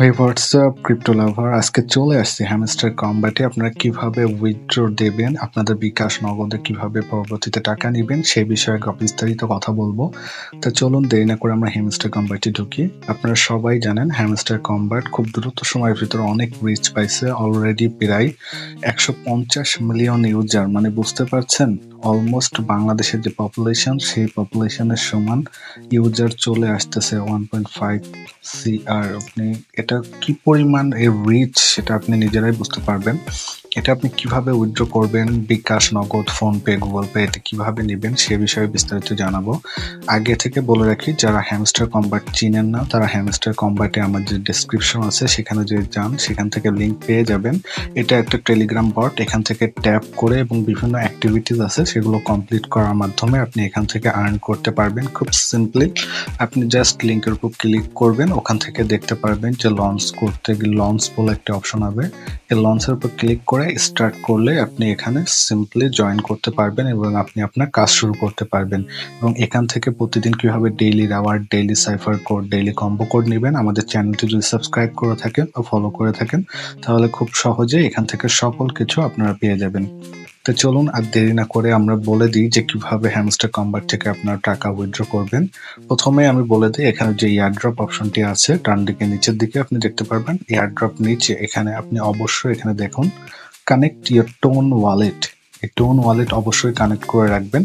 Hey, what's up, crypto lover? আজকে চলে আসছি হ্যামস্টার কম্বাটে আপনারা কিভাবে উইথড্র দেবেন, আপনাদের বিকাশ নগদে কিভাবে পরবর্তীতে টাকা নেবেন সেই বিষয়ে বিস্তারিত কথা বলবো। তো চলুন দেরি না করে আমরা হ্যামস্টার কম্বাটে ঢুকি। আপনারা সবাই জানেন হ্যামস্টার কম্বাট খুব দ্রুত সময়ের ভিতরে অনেক রিচ পাইছে, অলরেডি প্রায় 150 মিলিয়ন ইউজার, মানে বুঝতে পারছেন অলমোস্ট বাংলাদেশের যে পপুলেশন সেই পপুলেশনের সমান ইউজার চলে আসতেছে 1.5 CR। আপনি এটা কি পরিমাণ এর রিচ সেটা আপনি নিজেরাই বুঝতে পারবেন। এটা আপনি কিভাবে উইথড্র করবেন, বিকাশ, নগদ, ফোনপে, গুগল পে এতে কিভাবে নেবেন সে বিষয়ে বিস্তারিত জানাবো। আগে থেকে বলে রাখি, যারা হ্যামস্টার কম্বাট চিনেন না তারা হ্যামস্টার কম্বাটে আমার যে ডেসক্রিপশন আছে সেখানে যদি যান সেখান থেকে লিঙ্ক পেয়ে যাবেন। এটা একটা টেলিগ্রাম বট, এখান থেকে ট্যাপ করে এবং বিভিন্ন অ্যাক্টিভিটিস আছে সেগুলো কমপ্লিট করার মাধ্যমে আপনি এখান থেকে আর্ন করতে পারবেন খুব সিম্পলি। আপনি জাস্ট লিঙ্কের উপর ক্লিক করবেন, ওখান থেকে দেখতে পারবেন যে লঞ্চ করতে গেলে লঞ্চ বলে একটা অপশন হবে, এই লঞ্চের উপর ক্লিক করে স্টার্ট করলে আপনি এখানে সিম্পলি জয়েন করতে পারবেন এবং আপনি আপনার কাজ শুরু করতে পারবেন। এবং এখান থেকে প্রতিদিন কিভাবে daily reward, daily cipher code, daily combo code নেবেন, আমাদের চ্যানেলটি যদি সাবস্ক্রাইব করে থাকেন বা ফলো করে থাকেন তাহলে খুব সহজে এখান থেকে সকল কিছু আপনারা পেয়ে যাবেন। তো চলুন আর দেরি না করে আমরা বলে দিই যে কিভাবে হ্যামস্টার কম্বাট থেকে আপনারা টাকা উইথড্র করবেন। প্রথমে আমি বলে দিই, এখানে যে এয়ারড্রপ অপশনটি আছে ডান দিকে নিচের দিকে আপনি দেখতে পারবেন, এয়ারড্রপ নিচে এখানে আপনি অবশ্যই এখানে দেখুন কানেক্ট ইয়োর টোন ওয়ালেট, এই টোন ওয়ালেট অবশ্যই কানেক্ট করে রাখবেন।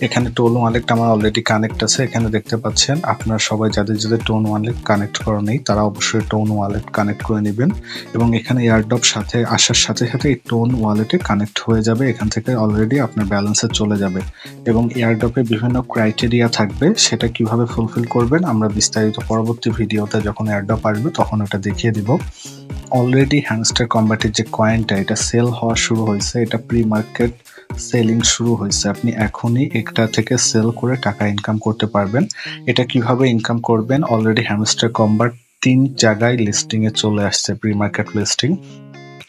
এখানে টোন ওয়ালেট আমার অলরেডি কানেক্ট আছে, এখানে দেখতে পাচ্ছেন। আপনারা সবাই যাদের যাদের টোন ওয়ালেট কানেক্ট করা নেই তারা অবশ্যই টোন ওয়ালেট কানেক্ট করে নেবেন এবং এখানে এয়ারড্রপ সাথে আসার সাথে সাথে এই টোন ওয়ালেটে কানেক্ট হয়ে যাবে, এখান থেকে অলরেডি আপনার ব্যালেন্সে চলে যাবে এবং এয়ারড্রপে বিভিন্ন ক্রাইটেরিয়া থাকবে, সেটা কিভাবে ফুলফিল করবেন আমরা বিস্তারিত পরবর্তী ভিডিওতে যখন এয়ারড্রপ আসবে তখন ওটা দেখিয়ে দিব। অলরেডি হ্যামস্টার কম্বাটের যে কয়েনটা এটা সেল হওয়া শুরু হয়েছে, এটা প্রি মার্কেট সেলিং শুরু হয়েছে, আপনি এখনই একটা থেকে সেল করে টাকা ইনকাম করতে পারবেন। এটা কিভাবে ইনকাম করবেন, অলরেডি হ্যামস্টার কম্বাট 3 জায়গায় লিস্টিং এ চলে আসছে, প্রি মার্কেট লিস্টিং।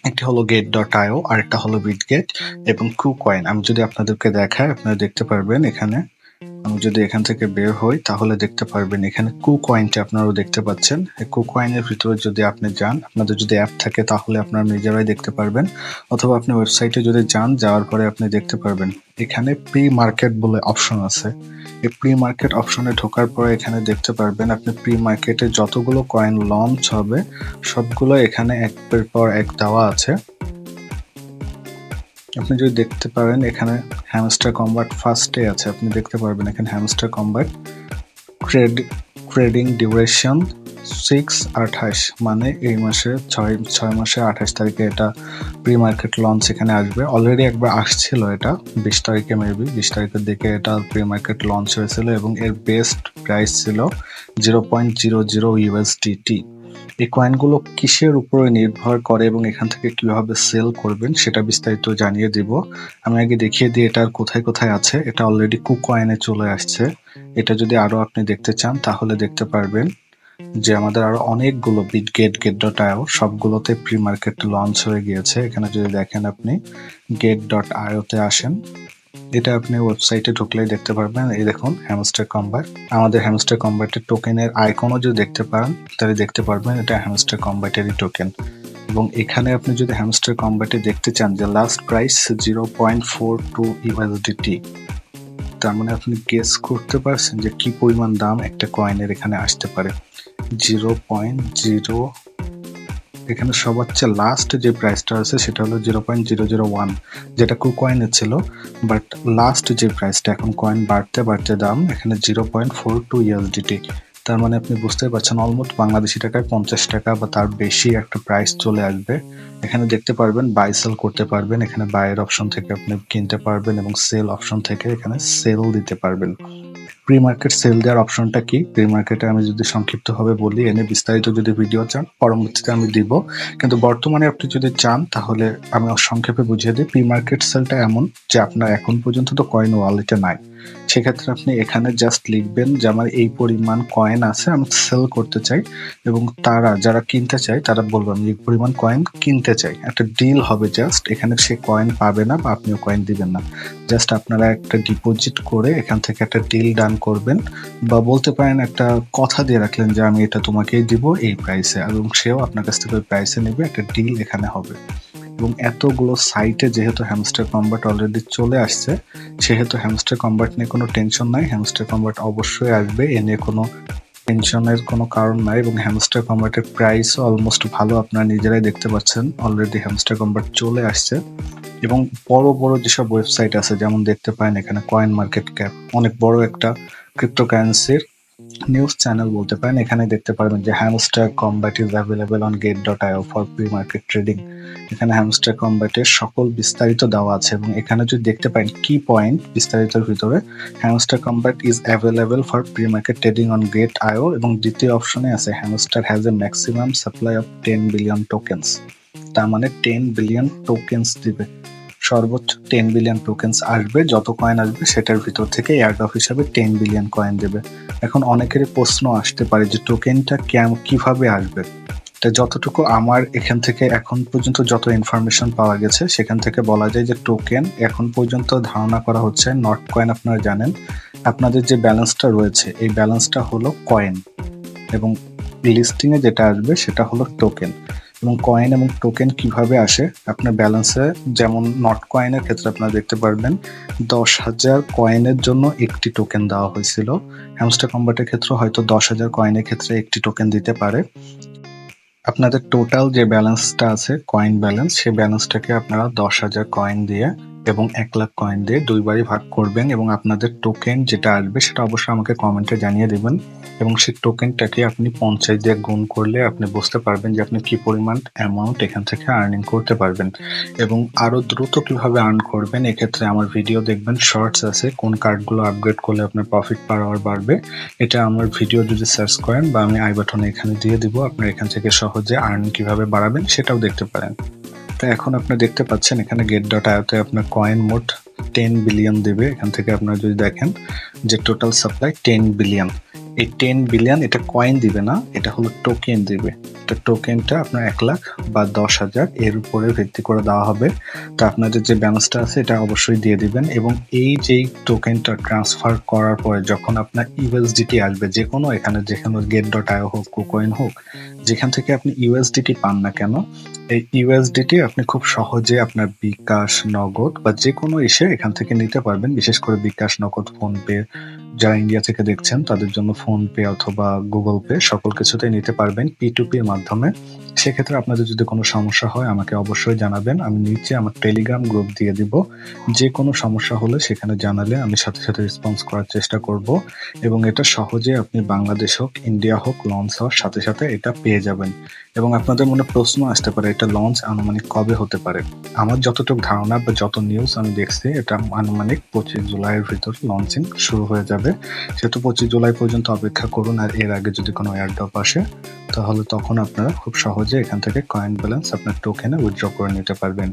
একটি হলো get.io, আরেকটা হলো বিটগেট এবং কুকয়েন। আমি যদি আপনাদেরকে দেখাই আপনারা দেখতে পারবেন, এখানে আমি যদি এখান থেকে বের হই তাহলে দেখতে পারবেন এখানে কুকয়েনটি আপনারাও দেখতে পাচ্ছেন। এই কুকয়েনের ভিতরে যদি আপনি যান, আপনাদের যদি অ্যাপ থাকে তাহলে আপনারা নিজেরাই দেখতে পারবেন, অথবা আপনি ওয়েবসাইটে যদি যান, যাওয়ার পরে আপনি দেখতে পারবেন এখানে প্রি মার্কেট বলে অপশন আছে। এই প্রি মার্কেট অপশনে ঢোকার পরে এখানে দেখতে পারবেন আপনি প্রি মার্কেটে যতগুলো কয়েন লঞ্চ হবে সবগুলো এখানে একের পর এক দেওয়া আছে। আপনি যদি দেখতে পারেন এখানে হ্যামস্টার কম্বাট ফার্স্টে আছে, আপনি দেখতে পারবেন এখানে হ্যামস্টার কম্বাট ট্রেডিং ডিউরেশন 6/28, মানে এই মাসে 6 মাসে 28 তারিখে এটা প্রি মার্কেট লঞ্চ এখানে আসবে। অলরেডি একবার আসছিল, এটা 20 তারিখে, মেবি 20 তারিখের দিকে এটা প্রি মার্কেট লঞ্চ হয়েছিল এবং এর বেস্ট প্রাইস ছিল 0.00 USDT। এই কয়েনগুলো কিসের উপরে নির্ভর করে এবং এখান থেকে কিভাবে সেল করবেন সেটা বিস্তারিত জানিয়ে দিব। আমি আগে দেখিয়ে দিই এটা কোথায় কোথায় আছে। এটা অলরেডি কুকয়েনে চলে আসছে, এটা যদি আরো আপনি দেখতে চান তাহলে দেখতে পারবেন যে আমাদের আরো অনেকগুলো বিটগেট, get.io সবগুলোতে প্রি মার্কেট লঞ্চ হয়ে গিয়েছে। এখানে যদি দেখেন আপনি get.io তে আসেন, এটা আপনি ওয়েবসাইটে ঢুকলেই দেখতে পারবেন। এই দেখুন হ্যামস্টার কম্বাট, আমাদের হ্যামস্টার কম্বাটের টোকেনের আইকনও যদি দেখতে পান তাহলে দেখতে পারবেন এটা হ্যামস্টার কম্বাটেরই টোকেন। এবং এখানে আপনি যদি হ্যামস্টার কম্বাটে দেখতে চান যে লাস্ট প্রাইস 0.42 USDT, তার মানে আপনি গেস করতে পারছেন যে কি পরিমাণ দাম একটা কয়েনের এখানে আসতে পারে। 0.0, এখানে সবচেয়ে লাস্ট যে প্রাইসটা আছে সেটা হলো 0.001, যেটা কুকয়েনে ছিল, বাট লাস্ট যে প্রাইসটা এখন কয়েন বাড়তে বাড়তে দাম এখানে 0.42 USDT। তার মানে আপনি বুঝতে পারছেন অলমোস্ট বাংলাদেশি টাকায় 50 টাকা বা তার বেশি একটা প্রাইস চলে আসবে। এখানে দেখতে পারবেন বাই সেল করতে পারবেন, এখানে বাইয়ের অপশন থেকে আপনি কিনতে পারবেন এবং সেল অপশন থেকে এখানে সেল দিতে পারবেন। প্রি মার্কেট সেল দেওয়ার অপশনটা কি, প্রি মার্কেটে আমি যদি সংক্ষিপ্তভাবে বলি, এনে বিস্তারিত যদি ভিডিও চান পরবর্তীতে আমি দিব, কিন্তু বর্তমানে আপনি যদি চান তাহলে আমি সংক্ষেপে বুঝিয়ে দিই। প্রি মার্কেট সেলটা এমন যে আপনার এখন পর্যন্ত তো কয়েন ওয়ালেটে নাই, সেক্ষেত্রে আপনি এখানে জাস্ট লিখবেন যে আমার এই পরিমাণ কয়েন আছে, আমি সেল করতে চাই, এবং তারা যারা কিনতে চায় তারা বলবে আমি এই পরিমাণ কয়েন কিনতে চাই। একটা ডিল হবে জাস্ট, এখানে সে কয়েন পাবে না বা আপনিও কয়েন দিবেন না। জাস্ট আপনারা একটা ডিপোজিট করে এখান থেকে একটা ডিল ডান করবেন, বা বলতে পারেন একটা কথা দিয়ে রাখলেন যে আমি এটা তোমাকেই দিব এই প্রাইসে, এবং সেও আপনার কাছ থেকে ওই প্রাইসে নেবে। একটা ডিল এখানে হবে। এবং এতগুলো সাইটে যেহেতু হ্যামস্টার কম্বাট অলরেডি চলে আসছে, সেহেতু হ্যামস্টার কম্বাট নিয়ে কোনো টেনশন নাই। হ্যামস্টার কম্বাট অবশ্যই আসবে, এ নিয়ে কোনো টেনশনের কোনো কারণ নাই। এবং হ্যামস্টার কম্বাটের প্রাইসও অলমোস্ট ভালো, আপনারা নিজেরাই দেখতে পাচ্ছেন। অলরেডি হ্যামস্টার কম্বাট চলে আসছে, এবং বড় বড় যেসব ওয়েবসাইট আছে যেমন দেখতে পারেন এখানে কয়েন মার্কেট ক্যাপ, অনেক বড় একটা ক্রিপ্টোকারেন্সির নিউজ চ্যানেল বলতে পারেন। এখানে দেখতে পারবেন যে hamster combat is available on get.io for pre market trading. এখানে হ্যামস্টার কম্বাটের সকল বিস্তারিত দেওয়া আছে, এবং এখানে যদি দেখতে পারেন কি পয়েন্ট বিস্তারিতের ভিতরে hamster combat is available for pre market trading on get.io, এবং দ্বিতীয় অপশনে আছে hamster has a maximum supply of 10 billion tokens. তার মানে 10 বিলিয়ন টোকেন্স দিবে, সর্বোচ্চ 10 বিলিয়ন টোকেন্স আসবে। যত কয়েন আসবে সেটার ভিতর থেকে এয়ারড্রপ হিসাবে 10 বিলিয়ন কয়েন দেবে। এখন অনেকেরই প্রশ্ন আসতে পারে যে টোকেনটা কিভাবে আসবে। তো যতটুকু আমার এখান থেকে এখন পর্যন্ত যত ইনফরমেশন পাওয়া গেছে সেখান থেকে বলা যায় যে টোকেন এখন পর্যন্ত ধারণা করা হচ্ছে নট কয়েন। আপনারা জানেন আপনাদের যে ব্যালেন্সটা রয়েছে এই ব্যালেন্সটা হলো কয়েন, এবং লিস্টিংয়ে যেটা আসবে সেটা হলো টোকেন। এবং কয়েন এবং টোকেন কিভাবে আসে আপনার ব্যালেন্সে, যেমন নট কয়েনের ক্ষেত্রে আপনারা দেখতে পারবেন 10,000 কয়েনের জন্য একটি টোকেন দেওয়া হয়েছিল। হ্যামস্টার কম্বাটের ক্ষেত্রে হয়তো 10,000 কয়েনের ক্ষেত্রে একটি টোকেন দিতে পারে। আপনাদের টোটাল যে ব্যালেন্সটা আছে কয়েন ব্যালেন্স, সেই ব্যালেন্সটাকে আপনারা 10,000 কয়েন দিয়ে এবং 1 লাখ কয়েন দিয়ে দুইবারই ভাগ করবেন, এবং আপনাদের টোকেন যেটা আসবে সেটা অবশ্যই আমাকে কমেন্টে জানিয়ে দেবেন। এবং সেই টোকেনটাকে আপনি 50 দিয়ে গুণ করলে আপনি বুঝতে পারবেন যে আপনি কি পরিমাণ অ্যামাউন্ট এখান থেকে আর্নিং করতে পারবেন। এবং আরো দ্রুত কিভাবে আর্ন করবেন এক্ষেত্রে আমার ভিডিও দেখবেন, শর্টস আছে কোন কার্ডগুলো আপগ্রেড করলে আপনার প্রফিট পার আওয়ার বাড়বে। এটা আমার ভিডিও যদি সার্চ করেন বা আমি আই বাটনে এখানে দিয়ে দিব, আপনারা এখান থেকে সহজে আর্ন কিভাবে বাড়াবেন সেটাও দেখতে পারেন। তো এখন আপনি দেখতে পাচ্ছেন এখানে get.io-তে আপনার কয়েন মোট 10 বিলিয়ন দেবে। এখান থেকে আপনারা যদি দেখেন যে টোটাল সাপ্লাই 10 বিলিয়ন। এই 10 বিলিয়ন এটা কয়েন দিবে না, এটা হলো টোকেন দিবে। এটা টোকেনটা আপনার 1 লাখ বা 10,000 এর উপরে ভিত্তি করে দেওয়া হবে। তো আপনাদের যে ব্যালেন্সটা আছে এটা অবশ্যই দিয়ে দিবেন। এবং এই যে টোকেনটা ট্রান্সফার করার পরে যখন আপনার ইউএসডিটি আসবে, যে কোনো এখানে যেখানে get.io হোক, কুকয়েন হোক, যেখান থেকে আপনি ইউএসডিটি পান না কেন, এই ইউএসডিটি আপনি খুব সহজে আপনার বিকাশ, নগদ বা যে কোনো এসে এখান থেকে নিতে পারবেন। বিশেষ করে বিকাশ, নগদ, ফোনপে, যারা ইন্ডিয়া থেকে দেখছেন তাদের জন্য ফোনপে অথবা গুগল পে সকল কিছুতেই নিতে পারবেন P2P এর মাধ্যমে। সেক্ষেত্রে আপনাদের যদি কোনো সমস্যা হয় আমাকে অবশ্যই জানাবেন, আমি নিচে আমার টেলিগ্রাম গ্রুপ দিয়ে দিব। যে কোনো সমস্যা হলে সেখানে জানালে আমি সাথে সাথে রেসপন্স করার চেষ্টা করব। এবং এটা সহজে আপনি বাংলাদেশ হোক, ইন্ডিয়া হোক, লঞ্চ হওয়ার সাথে সাথে এটা পেয়ে যাবেন। এবং আপনাদের মনে প্রশ্ন আসতে পারে এটা লঞ্চ আনুমানিক কবে হতে পারে। আমার যতটুকু ধারণা বা যত নিউজ আমি দেখছি এটা আনুমানিক 25 জুলাইয়ের ভিতর লঞ্চিং শুরু হয়ে যাবে। সেহেতু 25 জুলাই পর্যন্ত অপেক্ষা করুন। আর এর আগে যদি কোনো এয়ারড্রপ আসে তাহলে তখন আপনারা খুব সহজে এখান থেকে কয়েন ব্যালেন্স আপনার টোকেনে উইথড্র করে নিতে পারবেন।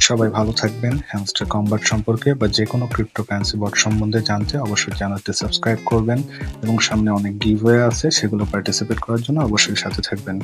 সবাই ভালো থাকবেন। হ্যামস্টার কম্বাট সম্পর্কে বা যে কোনো ক্রিপ্টোকারেন্সি বট সম্বন্ধে জানতে অবশ্যই চ্যানেলটি সাবস্ক্রাইব করবেন, এবং সামনে অনেক গিভওয়ে আছে সেগুলো পার্টিসিপেট করার জন্য অবশ্যই সাথে থাকবেন।